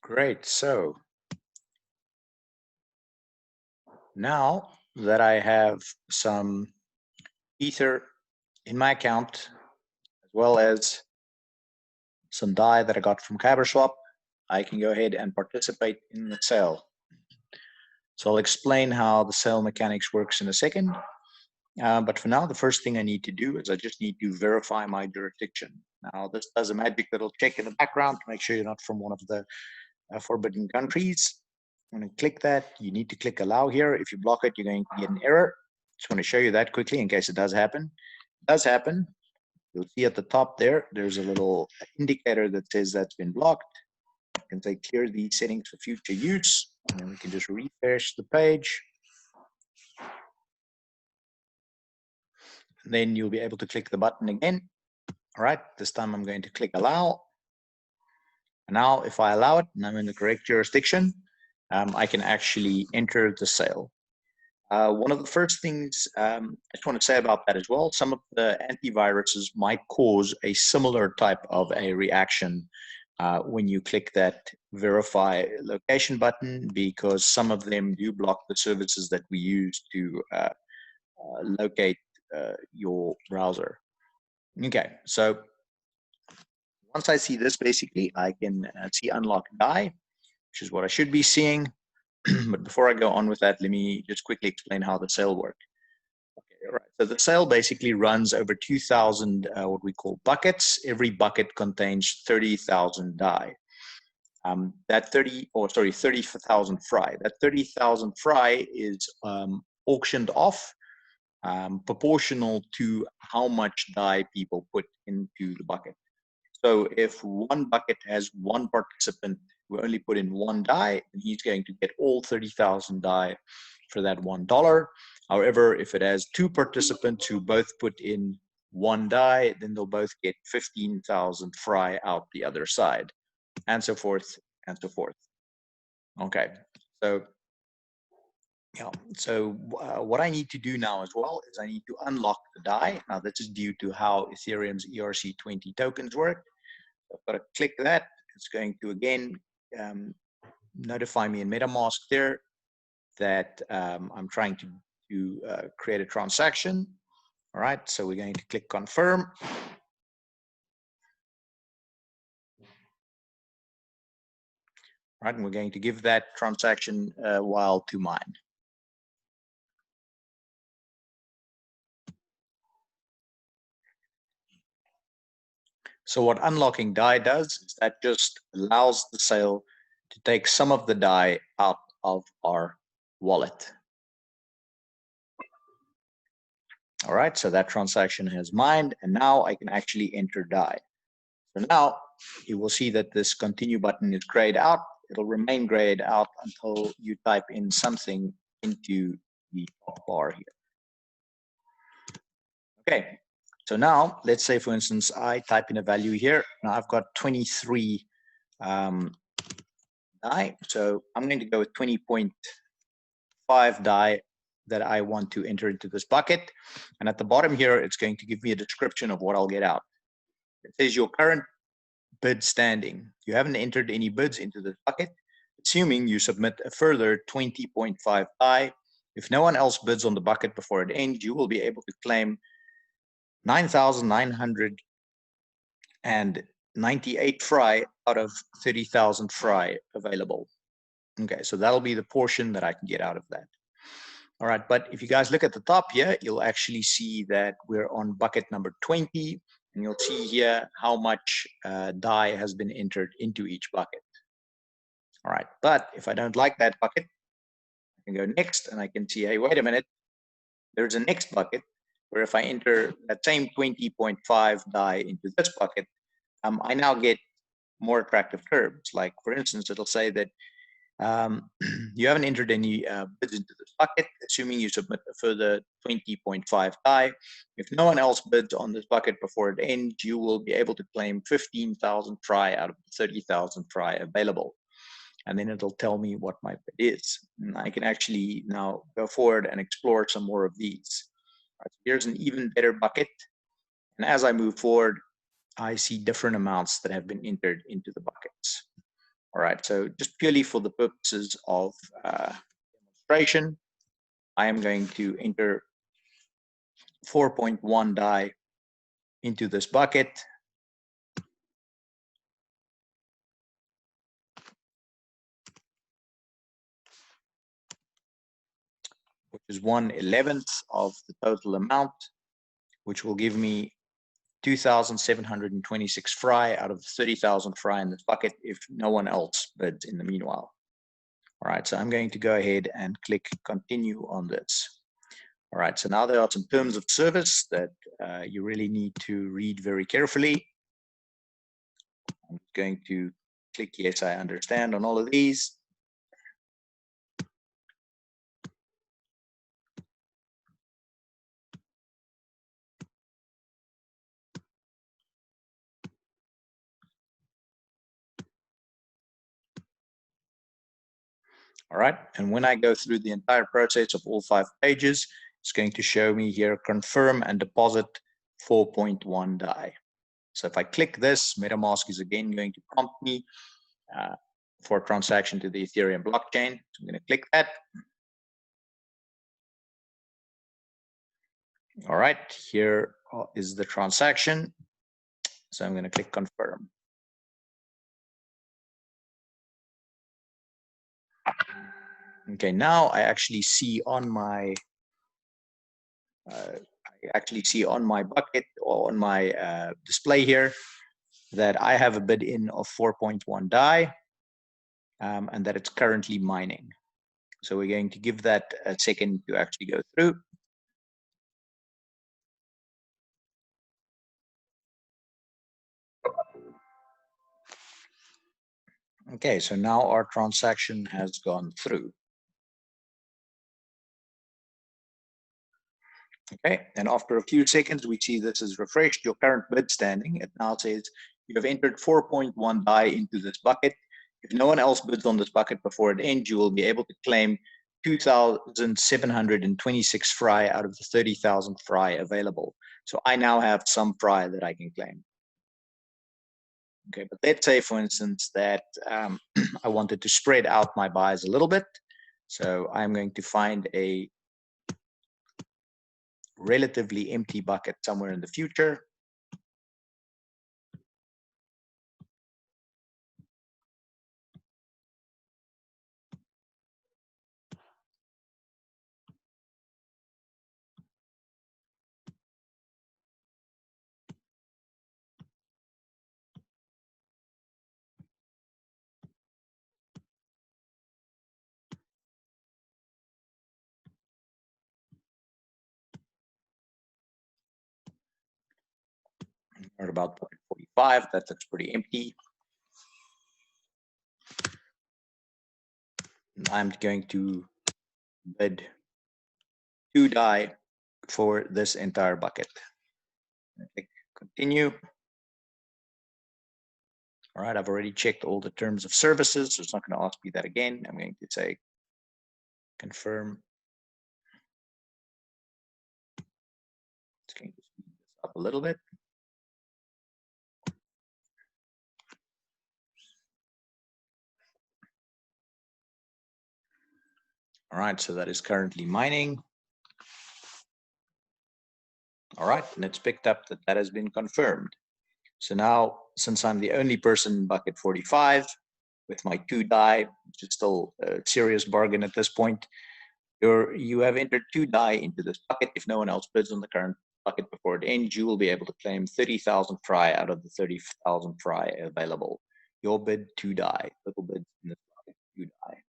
Great. So now that I have some Ether in my account, as well as some DAI that I got from KyberSwap, I can go ahead and participate in the sale. So I'll explain how the sale mechanics works in a second. But for now, the first thing I need to do is I just need to verify my jurisdiction. Now, this does a magic little check in the background to make sure you're not from one of the forbidden countries. When you click that, you need to click allow here. If you block it, you're going to get an error. Just want to show you that quickly in case it does happen. It does happen. You'll see at the top there, there's a little indicator that says that's been blocked. You can say clear these settings for future use, and then we can just refresh the page. And then you'll be able to click the button again. All right, this time I'm going to click allow. And now if I allow it and I'm in the correct jurisdiction, I can actually enter the sale. One of the first things I just want to say about that as well, some of the antiviruses might cause a similar type of a reaction when you click that verify location button, because some of them do block the services that we use to locate your browser. Okay, so once I see this, basically, I can see unlock DAI, which is what I should be seeing. But before I go on with that, let me just quickly explain how the sale works. Okay, all right. So the sale basically runs over 2,000 what we call buckets. Every bucket contains 30,000 DAI. That 30,000 fry. That 30,000 fry is auctioned off proportional to how much DAI people put into the bucket. So if one bucket has one participant who only put in one DAI, then he's going to get all 30,000 DAI for that $1. However, if it has two participants who both put in one DAI, then they'll both get 15,000 fry out the other side, and so forth and so forth. Okay, so what I need to do now as well is I need to unlock the DAI. Now this is due to how Ethereum's ERC20 tokens work. I've got to click that. It's going to again notify me in MetaMask there that I'm trying to create a transaction. All right, so we're going to click confirm. All right, and we're going to give that transaction a while to mine. So what unlocking DAI does is that just allows the sale to take some of the DAI out of our wallet. All right, so that transaction has mined, and now I can actually enter DAI. So now you will see that this continue button is grayed out. It'll remain grayed out until you type in something into the top bar here. Okay, so now let's say, for instance, I type in a value here. Now I've got 23 DAI. So I'm going to go with 20.5 DAI that I want to enter into this bucket. And at the bottom here, it's going to give me a description of what I'll get out. It says your current bid standing. You haven't entered any bids into this bucket, assuming you submit a further 20.5 DAI. If no one else bids on the bucket before it ends, you will be able to claim 9,998 fry out of 30,000 fry available. Okay, so that'll be the portion that I can get out of that. All right, but if you guys look at the top here, you'll actually see that we're on bucket number 20, and you'll see here how much DAI has been entered into each bucket. All right, but if I don't like that bucket, I can go next, and I can see, hey, wait a minute, there's a next bucket where if I enter that same 20.5 DAI into this bucket, I now get more attractive terms. Like, for instance, it'll say that you haven't entered any bids into this bucket, assuming you submit a further 20.5 DAI. If no one else bids on this bucket before it ends, you will be able to claim 15,000 fry out of the 30,000 fry available. And then it'll tell me what my bid is. And I can actually now go forward and explore some more of these. Right, so here's an even better bucket. And as I move forward, I see different amounts that have been entered into the buckets. All right, so just purely for the purposes of demonstration, I am going to enter 4.1 die into this bucket. Which is 1/11 of the total amount, which will give me 2,726 fry out of the 30,000 fry in this bucket if no one else bids in the meanwhile. All right, so I'm going to go ahead and click continue on this. All right, so now there are some terms of service that you really need to read very carefully. I'm going to click yes, I understand on all of these. All right, and when I go through the entire process of all 5 pages, it's going to show me here confirm and deposit 4.1 die. So if I click this, MetaMask is again going to prompt me for a transaction to the Ethereum blockchain. So I'm going to click that. All right, here is the transaction. So I'm going to click confirm. Okay, now I actually see on my bucket or on my display here that I have a bid in of 4.1 die and that it's currently mining. So we're going to give that a second to actually go through. Okay, so now our transaction has gone through. Okay, and after a few seconds, we see this is refreshed. Your current bid standing, it now says you have entered 4.1 die into this bucket. If no one else bids on this bucket before it ends, you will be able to claim 2,726 fry out of the 30,000 fry available. So I now have some fry that I can claim. Okay, but let's say, for instance, that I wanted to spread out my buys a little bit. So I'm going to find a relatively empty bucket somewhere in the future. At about 45, that looks pretty empty. And I'm going to bid 2 die for this entire bucket. Click continue. All right, I've already checked all the terms of services, so it's not going to ask me that again. I'm going to say confirm. It's going to speed this up a little bit. All right, so that is currently mining. All right, and it's picked up that that has been confirmed. So now, since I'm the only person in bucket 45 with my 2 die, which is still a serious bargain at this point, you have entered 2 die into this bucket. If no one else bids on the current bucket before it ends, you will be able to claim 30,000 fry out of the 30,000 fry available. Your bid 2 die, total bids in this bucket 2 die.